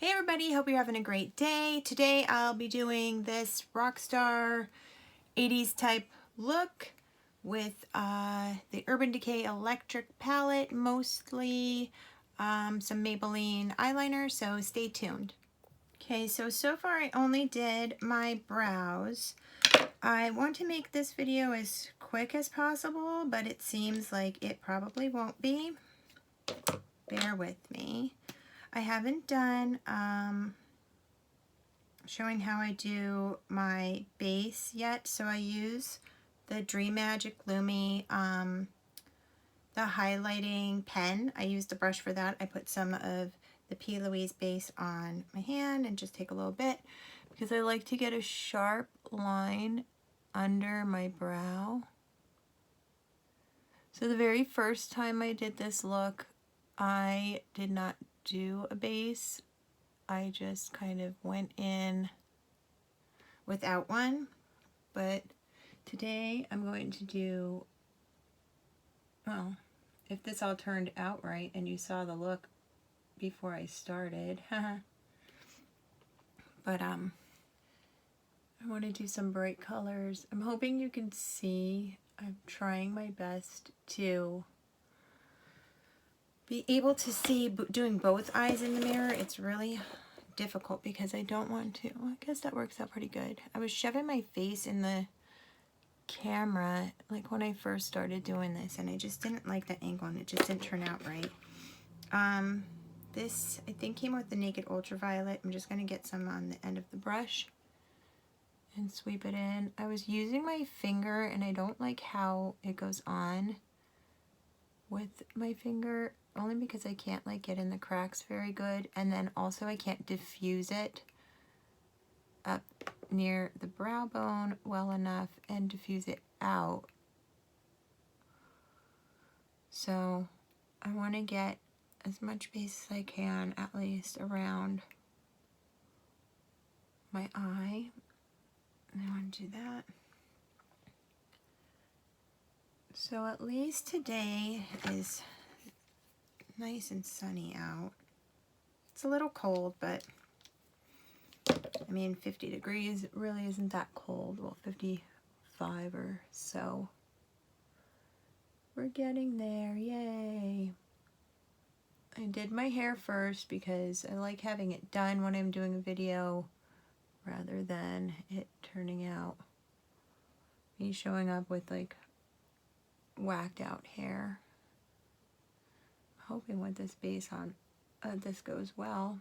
Hey everybody, hope you're having a great day. Today I'll be doing this Rockstar 80s type look with the Urban Decay Electric palette, mostly some Maybelline eyeliner, so stay tuned. Okay, so far I only did my brows. I want to make this video as quick as possible, but it seems like it probably won't be. Bear with me. I haven't done showing how I do my base yet, so I use the Dream Magic Lumi, the highlighting pen. I used a brush for that. I put some of the P. Louise base on my hand and just take a little bit because I like to get a sharp line under my brow. So the very first time I did this look, I did not do a base. I just kind of went in without one, but today I'm going to do, well, if this all turned out right and you saw the look before I started, but I want to do some bright colors. I'm hoping you can see. I'm trying my best to be able to see doing both eyes in the mirror. It's really difficult because I don't want to. Well, I guess that works out pretty good. I was shoving my face in the camera like when I first started doing this, and I just didn't like the angle and it just didn't turn out right. This I think came with the Naked Ultraviolet. I'm just going to get some on the end of the brush and sweep it in. I was using my finger and I don't like how it goes on with my finger, only because I can't like get in the cracks very good, and then also I can't diffuse it up near the brow bone well enough and diffuse it out. So I want to get as much base as I can, at least around my eye. And I want to do that. So at least today is nice and sunny out. It's a little cold, but I mean 50 degrees really isn't that cold. Well, 55 or so. We're getting there, yay. I did my hair first because I like having it done when I'm doing a video rather than it turning out, me showing up with like whacked out hair. I'm hoping with this base on, this goes well.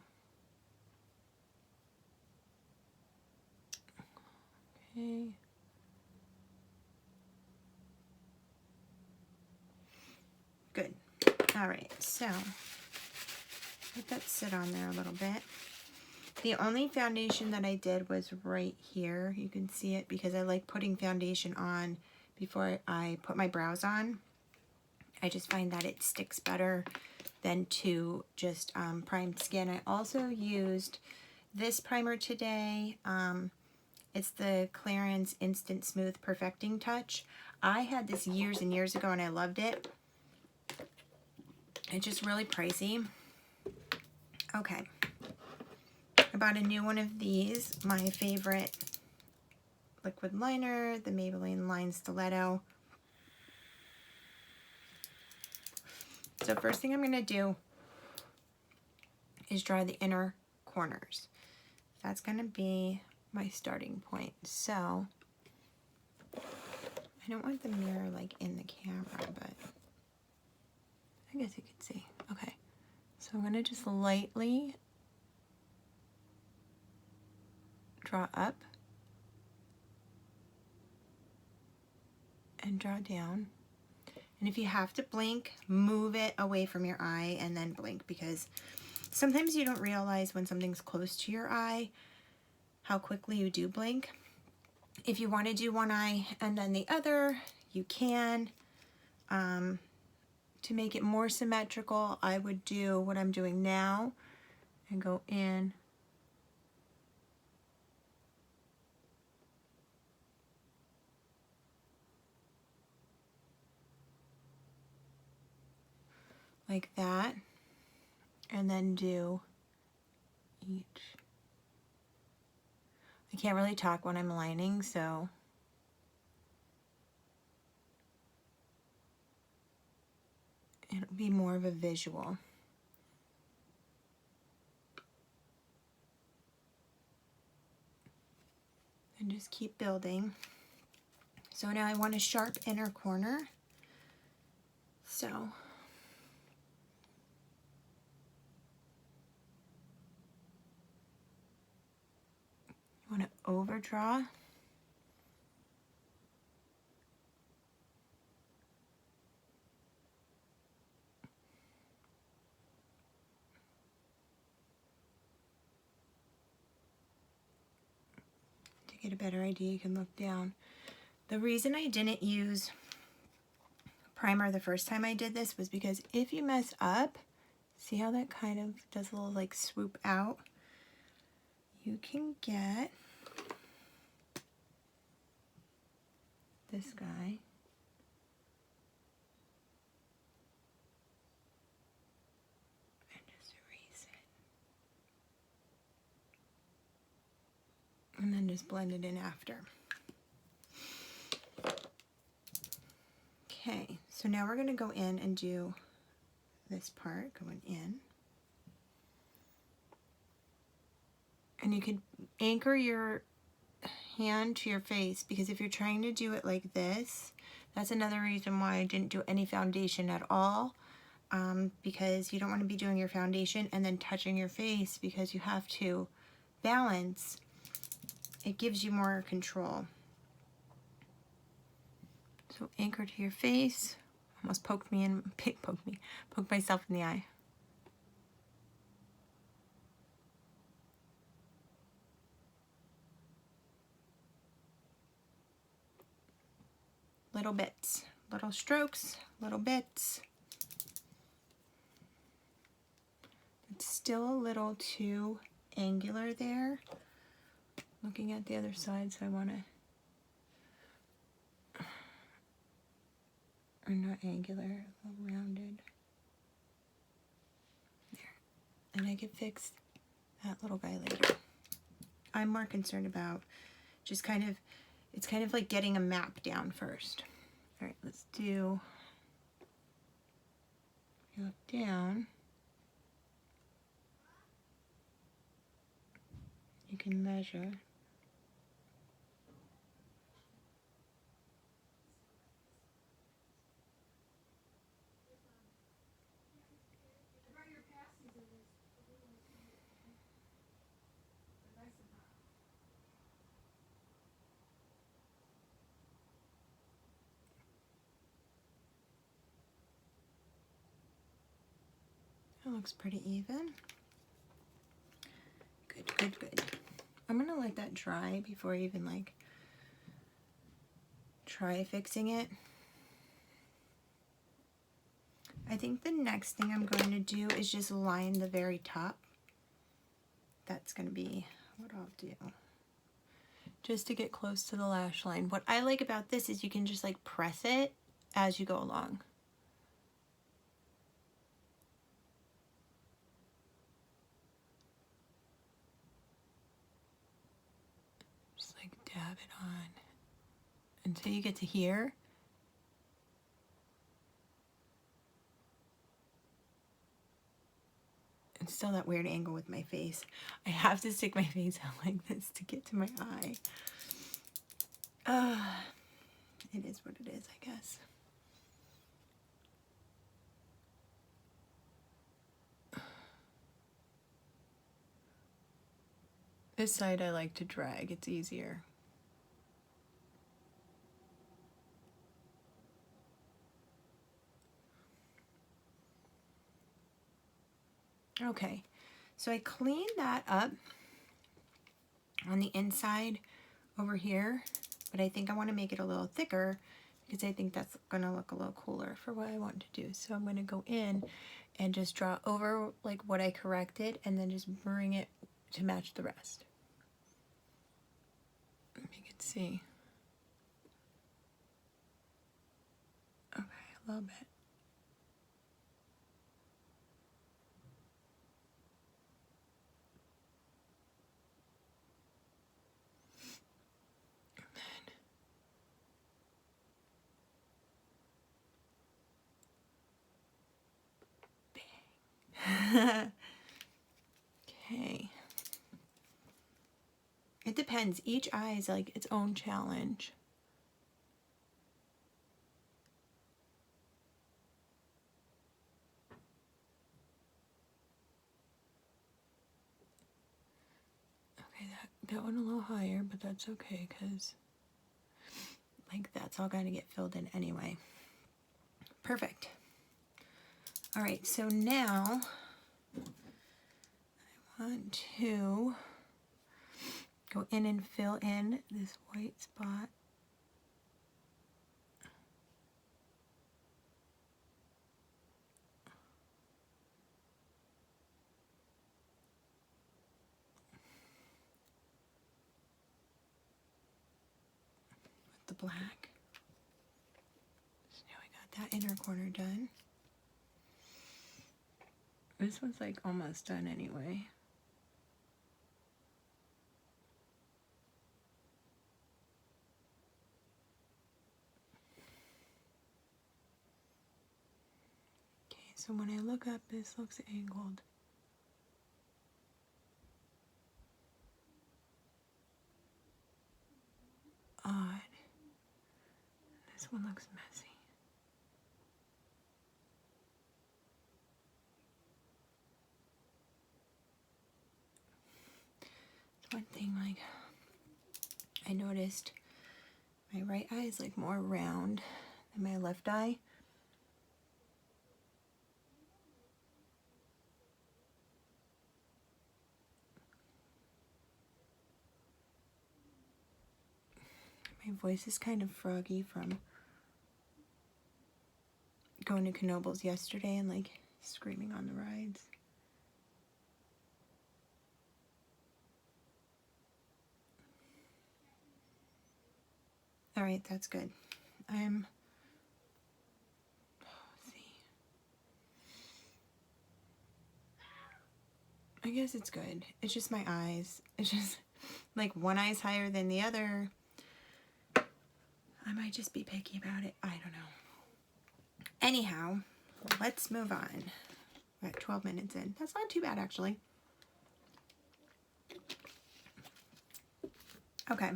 Okay. Good. All right, so let that sit on there a little bit. The only foundation that I did was right here. You can see it because I like putting foundation on before I put my brows on. I just find that it sticks better than to just primed skin. I also used this primer today. It's the Clarins Instant Smooth Perfecting Touch. I had this years and years ago and I loved it. It's just really pricey. Okay. I bought a new one of these, my favorite liquid liner, the Maybelline Line Stiletto. So first thing I'm going to do is draw the inner corners. That's going to be my starting point. So I don't want the mirror like in the camera, but I guess you can see. Okay, so I'm going to just lightly draw up and draw down. And if you have to blink, move it away from your eye and then blink, because sometimes you don't realize when something's close to your eye how quickly you do blink. If you want to do one eye and then the other, you can. To make it more symmetrical, I would do what I'm doing now and go in like that, and then do each. I can't really talk when I'm lining, so it'll be more of a visual. And just keep building. So now I want a sharp inner corner. So you want to overdraw. To get a better idea, you can look down. The reason I didn't use primer the first time I did this was because if you mess up, see how that kind of does a little like swoop out? You can get this guy. And just erase it. And then just blend it in after. Okay, so now we're going to go in and do this part going in. And you could anchor your hand to your face, because if you're trying to do it like this, that's another reason why I didn't do any foundation at all, because you don't want to be doing your foundation and then touching your face, because you have to balance. It gives you more control. So anchor to your face. Almost poked myself in the eye. Little bits, little strokes, little bits. It's still a little too angular there. Looking at the other side, so I want to, or not angular, a little rounded. There. And I can fix that little guy later. I'm more concerned about just kind of, it's kind of like getting a map down first. All right, let's do, you look down, you can measure. That looks pretty even. Good, good, good. I'm gonna let that dry before I even like try fixing it. I think the next thing I'm going to do is just line the very top. That's gonna be what I'll do. Just to get close to the lash line. What I like about this is you can just like press it as you go along. Dab it on until you get to here. It's still that weird angle with my face. I have to stick my face out like this to get to my eye. It is what it is, I guess. This side I like to drag, it's easier. Okay, so I cleaned that up on the inside over here, but I think I want to make it a little thicker because I think that's going to look a little cooler for what I want to do. So I'm going to go in and just draw over like what I corrected and then just bring it to match the rest. Let me see. Okay, a little bit. Okay. It depends. Each eye is like its own challenge. Okay, that one a little higher, but that's okay because like that's all going to get filled in anyway. Perfect. All right, so now I want to go in and fill in this white spot. With the black. So now we got that inner corner done. This one's like almost done anyway. So when I look up, this looks angled. Odd. This one looks messy. It's one thing, like, I noticed my right eye is like more round than my left eye. My voice is kind of froggy from going to Knoebels yesterday and like screaming on the rides. All right, that's good. Let's see. I guess it's good. It's just my eyes. It's just like one eye's higher than the other. I might just be picky about it. I don't know. Anyhow, let's move on. We're at 12 minutes in. That's not too bad, actually. Okay.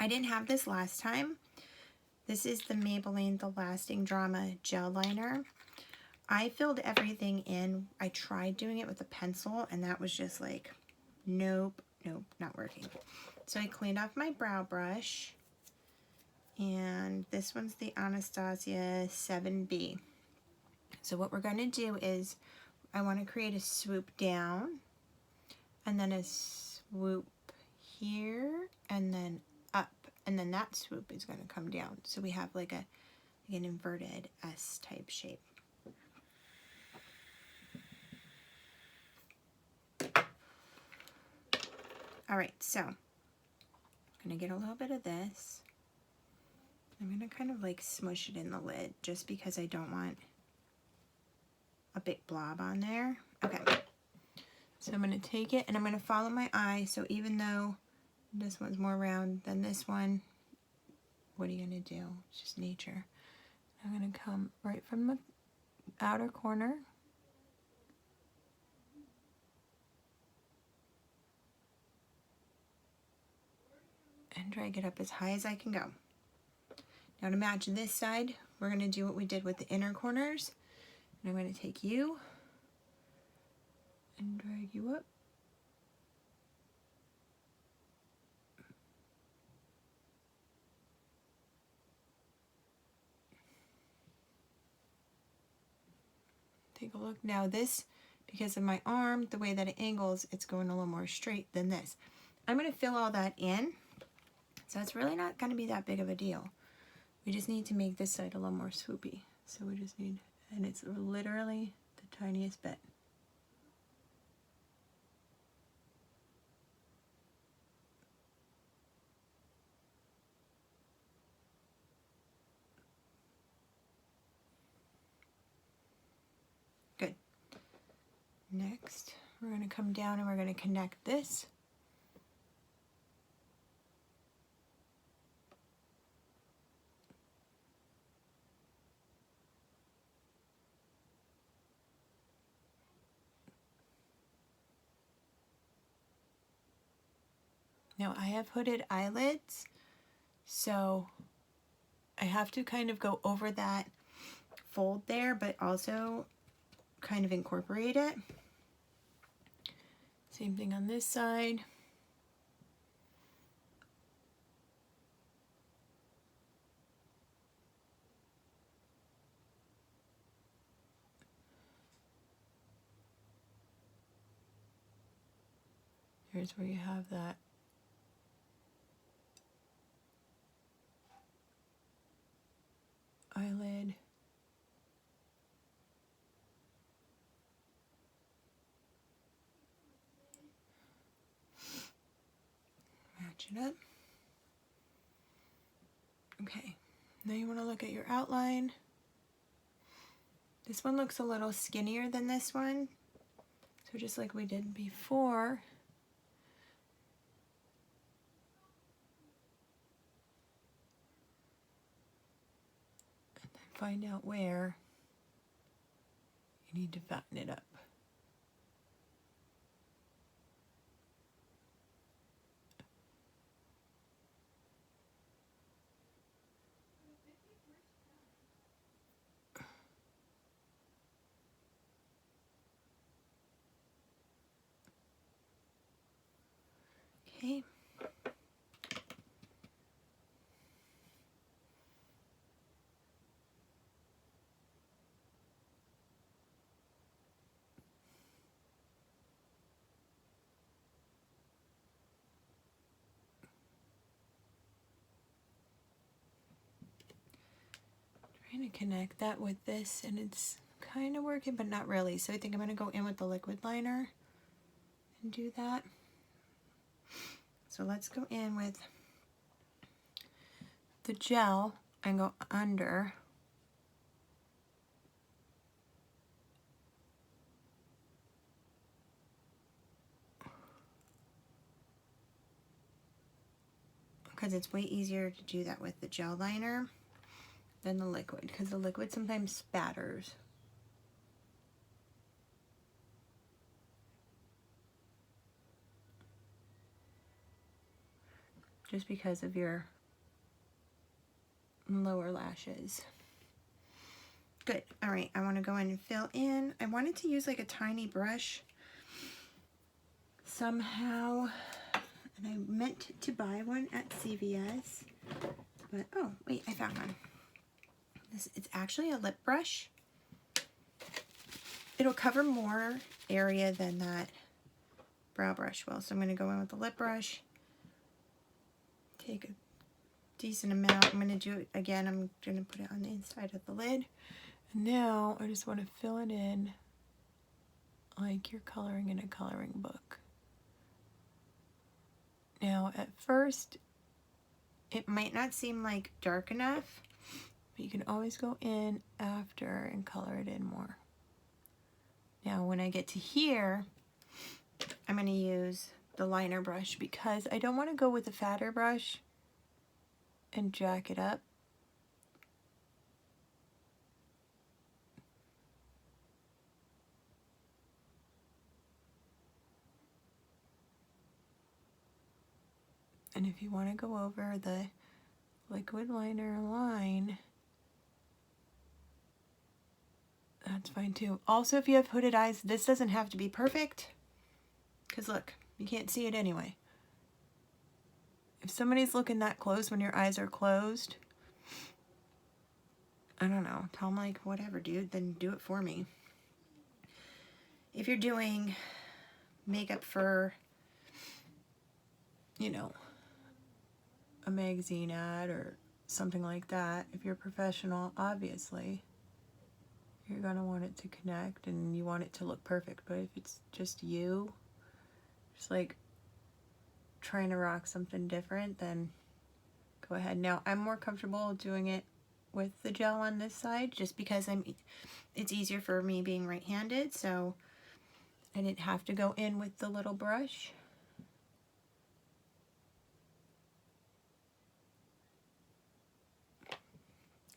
I didn't have this last time. This is the Maybelline The Lasting Drama Gel Liner. I filled everything in. I tried doing it with a pencil, and that was just like, nope, not working. So I cleaned off my brow brush. And this one's the Anastasia 7B. So what we're going to do is I want to create a swoop down and then a swoop here and then up, and then that swoop is going to come down. So we have like an inverted S type shape. All right, so I'm going to get a little bit of this. I'm going to kind of like smush it in the lid just because I don't want a big blob on there. Okay, so I'm going to take it and I'm going to follow my eye. So even though this one's more round than this one, what are you going to do? It's just nature. I'm going to come right from the outer corner. And drag it up as high as I can go. Now to match this side, we're going to do what we did with the inner corners. And I'm going to take you and drag you up. Take a look. Now this, because of my arm, the way that it angles, it's going a little more straight than this. I'm going to fill all that in. So it's really not going to be that big of a deal. We just need to make this side a little more swoopy. So we just need, and it's literally the tiniest bit. Good. Next, we're going to come down and we're going to connect this. Now I have hooded eyelids, so I have to kind of go over that fold there, but also kind of incorporate it. Same thing on this side. Here's where you have that eyelid. Match it up. Okay, now you want to look at your outline. This one looks a little skinnier than this one. So just like we did before, and then find out where you need to fatten it up. Okay. Trying to connect that with this, and it's kind of working, but not really. So I think I'm going to go in with the liquid liner and do that. So let's go in with the gel and go under. Because it's way easier to do that with the gel liner than the liquid, because the liquid sometimes spatters. Just because of your lower lashes. Good. All right, I want to go in and fill in. I wanted to use like a tiny brush somehow, and I meant to buy one at CVS, but oh wait, I found one. It's actually a lip brush. It'll cover more area than that brow brush will. So I'm going to go in with the lip brush, take a decent amount. I'm going to do it again. I'm going to put it on the inside of the lid. And now I just want to fill it in like you're coloring in a coloring book. Now at first it might not seem like dark enough, but you can always go in after and color it in more. Now when I get to here, I'm going to use the liner brush because I don't want to go with the fatter brush and jack it up. And if you want to go over the liquid liner line, that's fine too. Also, if you have hooded eyes, this doesn't have to be perfect, because look, you can't see it anyway. If somebody's looking that close when your eyes are closed, I don't know, tell them like, whatever, dude, then do it for me. If you're doing makeup for, you know, a magazine ad or something like that, if you're a professional, obviously you're going to want it to connect and you want it to look perfect. But if it's just you, just like trying to rock something different, then go ahead. Now I'm more comfortable doing it with the gel on this side just because it's easier for me being right-handed, so I didn't have to go in with the little brush.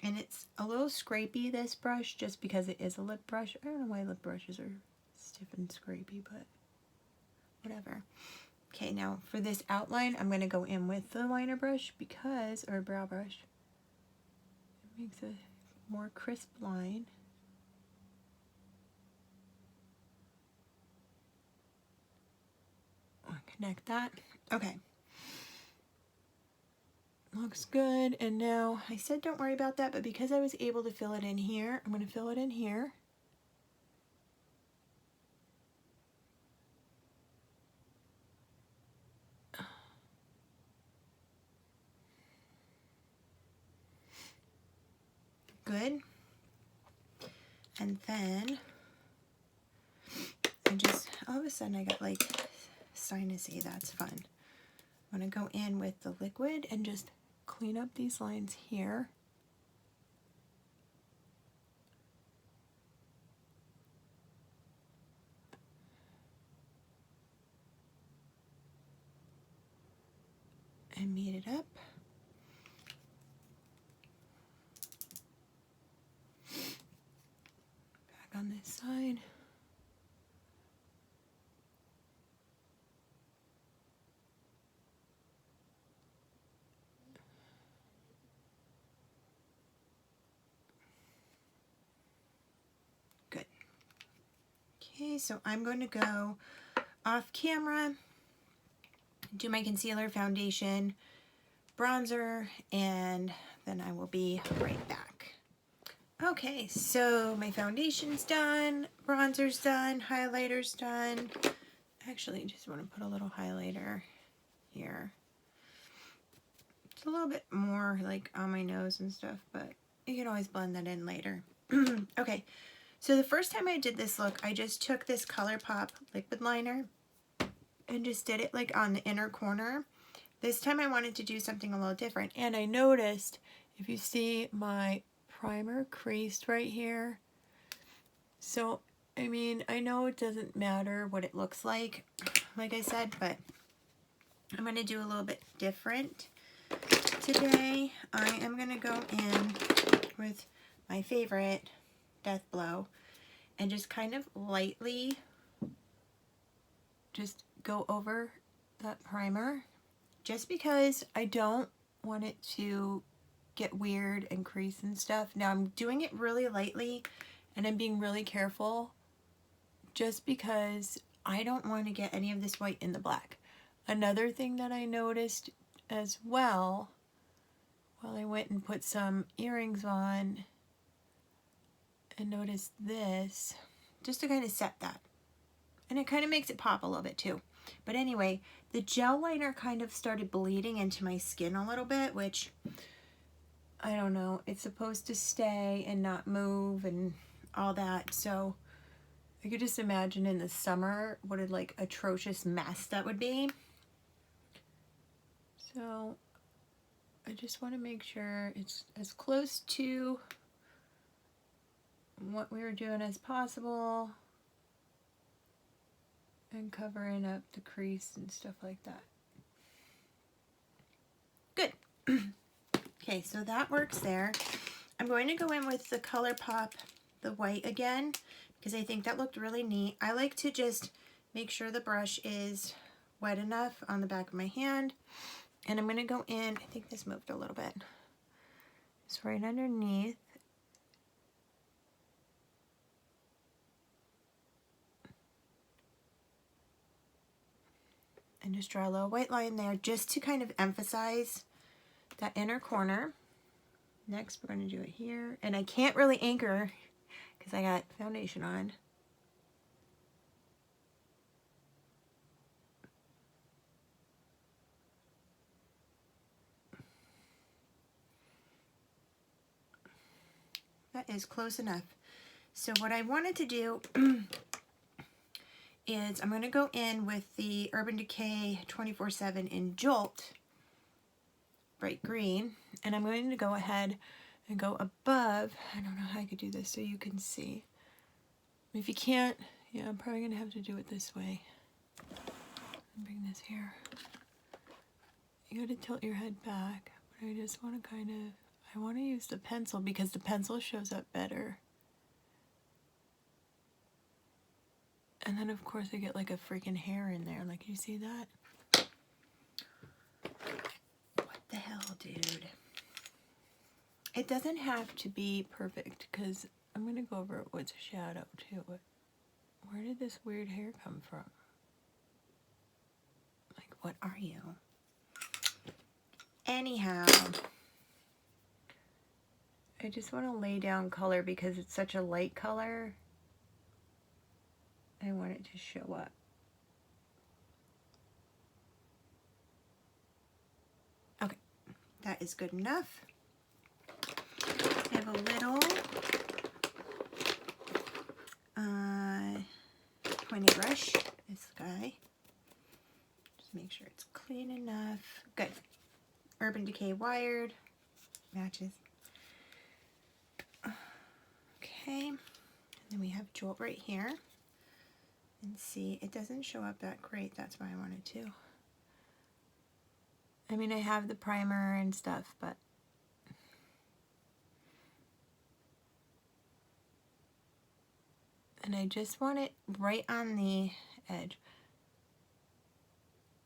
And it's a little scrapey, this brush, just because it is a lip brush. I don't know why lip brushes are stiff and scrapey, but whatever. Okay, now for this outline, I'm going to go in with the liner brush because, or brow brush. It makes a more crisp line. I'll connect that. Okay. Looks good. And now I said don't worry about that, but because I was able to fill it in here, I'm going to fill it in here. Good. And then I just, all of a sudden I got like sinusy. That's fun. I'm going to go in with the liquid and just clean up these lines here. And meet it up. Back on this side. Good. Okay, so I'm going to go off camera, do my concealer, foundation, bronzer, and then I will be right back. Okay, so my foundation's done, bronzer's done, highlighter's done. Actually, just want to put a little highlighter here. It's a little bit more like on my nose and stuff, but you can always blend that in later. Okay, so the first time I did this look, I just took this Colourpop liquid liner and just did it like on the inner corner. This time I wanted to do something a little different, and I noticed, if you see my primer creased right here. So, I mean, I know it doesn't matter what it looks like I said, but I'm going to do a little bit different today. I am going to go in with my favorite Deathblow and just kind of lightly just go over that primer, just because I don't want it to get weird and crease and stuff. Now I'm doing it really lightly and I'm being really careful just because I don't want to get any of this white in the black. Another thing that I noticed as well, while I went and put some earrings on and noticed this, just to kind of set that. And it kind of makes it pop a little bit too. But anyway, the gel liner kind of started bleeding into my skin a little bit, which I don't know, it's supposed to stay and not move and all that. So I could just imagine in the summer what a like atrocious mess that would be. So I just want to make sure it's as close to what we were doing as possible and covering up the crease and stuff like that. Good. Okay, so that works there. I'm going to go in with the Colourpop, the white again, because I think that looked really neat. I like to just make sure the brush is wet enough on the back of my hand. And I'm going to go in, I think this moved a little bit. It's right underneath. And just draw a little white line there just to kind of emphasize that inner corner. Next, we're going to do it here. And I can't really anchor because I got foundation on. That is close enough. So what I wanted to do is I'm going to go in with the Urban Decay 24/7 in Jolt, bright green, and I'm going to go ahead and go above. I don't know how I could do this so you can see. If you can't, yeah, I'm probably going to have to do it this way. Bring this here. You got to tilt your head back, but I just want to kind of, I want to use the pencil because the pencil shows up better. And then of course I get like a freaking hair in there, like you see that? dude. It doesn't have to be perfect because I'm going to go over it with a shadow too. Where did this weird hair come from? Like, what are you? Anyhow, I just want to lay down color because it's such a light color. I want it to show up. Okay, that is good enough. I have a little pointy brush, this guy. Just make sure it's clean enough. Good. Urban Decay Wired. Matches. Okay. And then we have Jolt right here. And see, it doesn't show up that great. That's why I wanted to. I mean, I have the primer and stuff, but and I just want it right on the edge.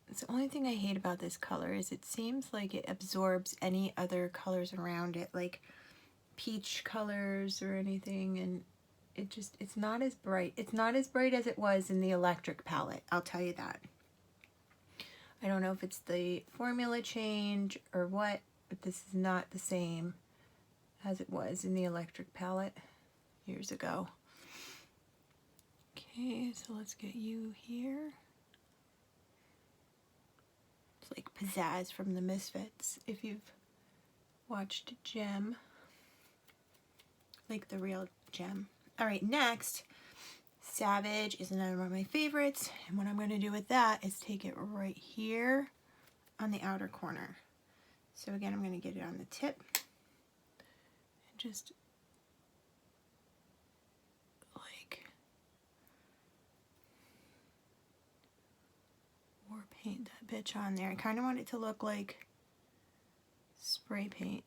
It's the only thing I hate about this color is it seems like it absorbs any other colors around it, like peach colors or anything, and it's not as bright. It's not as bright as it was in the electric palette, I'll tell you that. I don't know if it's the formula change or what, but this is not the same as it was in the electric palette years ago. Okay, so let's get you here. It's like Pizzazz from the Misfits, if you've watched Gem, like the real Gem. All right, next, Savage is another one of my favorites, and what I'm going to do with that is take it right here on the outer corner. So again, I'm going to get it on the tip and just like war paint that bitch on there. I kind of want it to look like spray paint.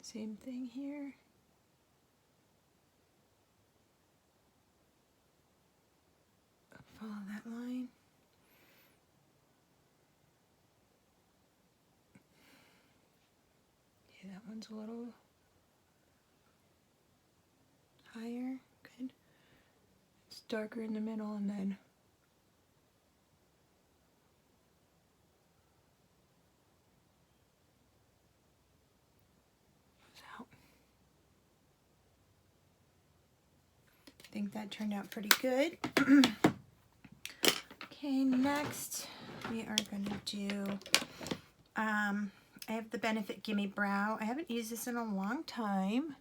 Same thing here. Follow that line. Yeah, that one's a little higher. Good. It's darker in the middle and then out. I think that turned out pretty good. Okay, next we are going to do, I have the Benefit Gimme Brow. I haven't used this in a long time,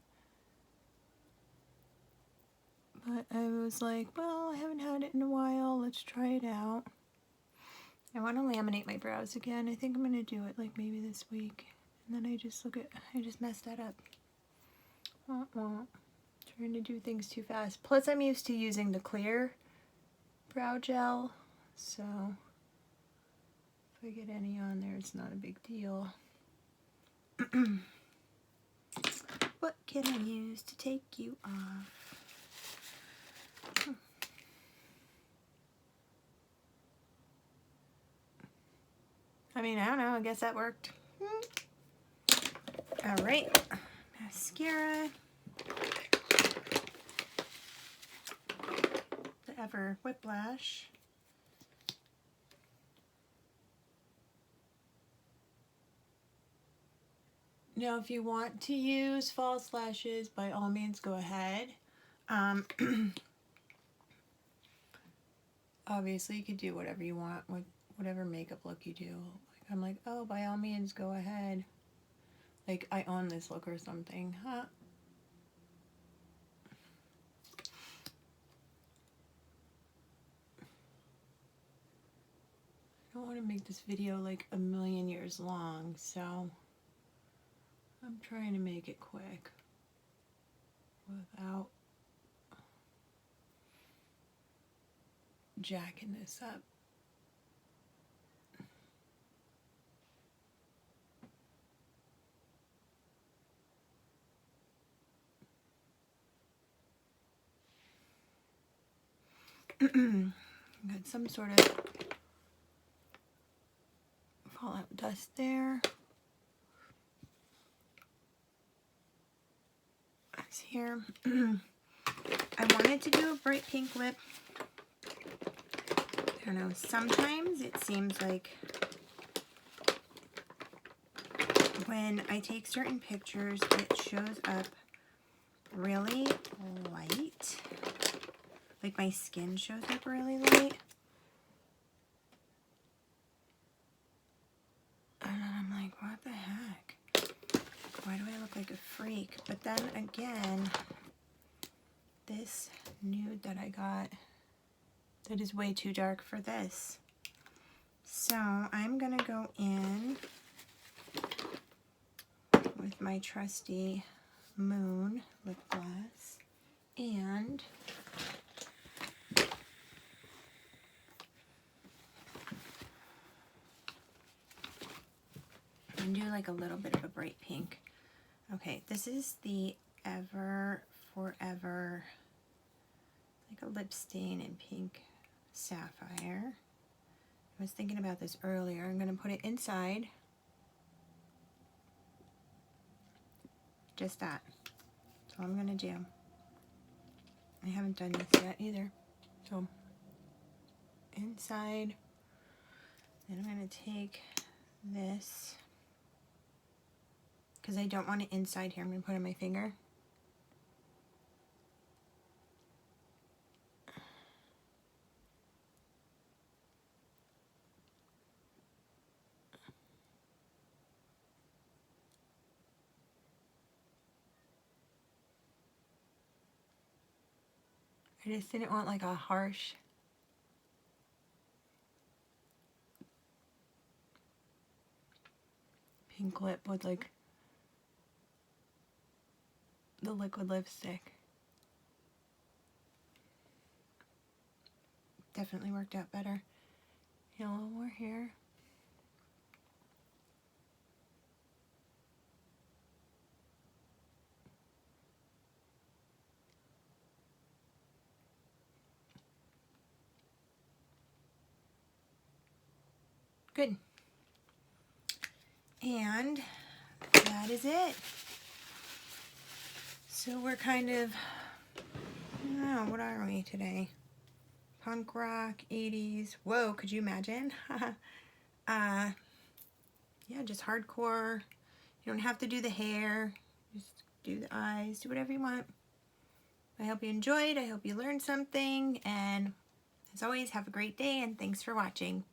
but I was like, well, I haven't had it in a while. Let's try it out. I want to laminate my brows again. I think I'm going to do it like maybe this week. And then I just messed that up. Wah, wah. Trying to do things too fast. Plus I'm used to using the clear brow gel. So if I get any on there, it's not a big deal. What can I use to take you off? I mean, I don't know. I guess that worked. All right. Mascara. The Ever Whiplash. Now, if you want to use false lashes, by all means, go ahead. Obviously, you could do whatever you want with whatever makeup look you do. Like, I'm like, oh, by all means, go ahead. Like, I own this look or something. Huh? I don't want to make this video like a million years long, so I'm trying to make it quick without jacking this up. Got some sort of fallout dust there. That's here. I wanted to do a bright pink lip. I don't know, sometimes it seems like when I take certain pictures, it shows up really light. Like my skin shows up really light. And I'm like, what the heck? Why do I look like a freak? But then again, this nude that I got, that is way too dark for this. So I'm gonna go in with my trusty Moon lip gloss and do like a little bit of a bright pink. Okay, this is the Ever Forever, like a lip stain in pink sapphire. I was thinking about this earlier. I'm going to put it inside. Just that. That's all I'm going to do. I haven't done this yet either. So, inside. Then I'm going to take this, because I don't want it inside here. I'm going to put it on my finger. I just didn't want like a harsh pink lip with like the liquid lipstick. Definitely worked out better. A little more here. Good. And that is it. So we're kind of, I don't know, what are we today? Punk rock, 80s. Whoa, could you imagine? Yeah, just hardcore. You don't have to do the hair. Just do the eyes. Do whatever you want. I hope you enjoyed. I hope you learned something. And as always, have a great day and thanks for watching.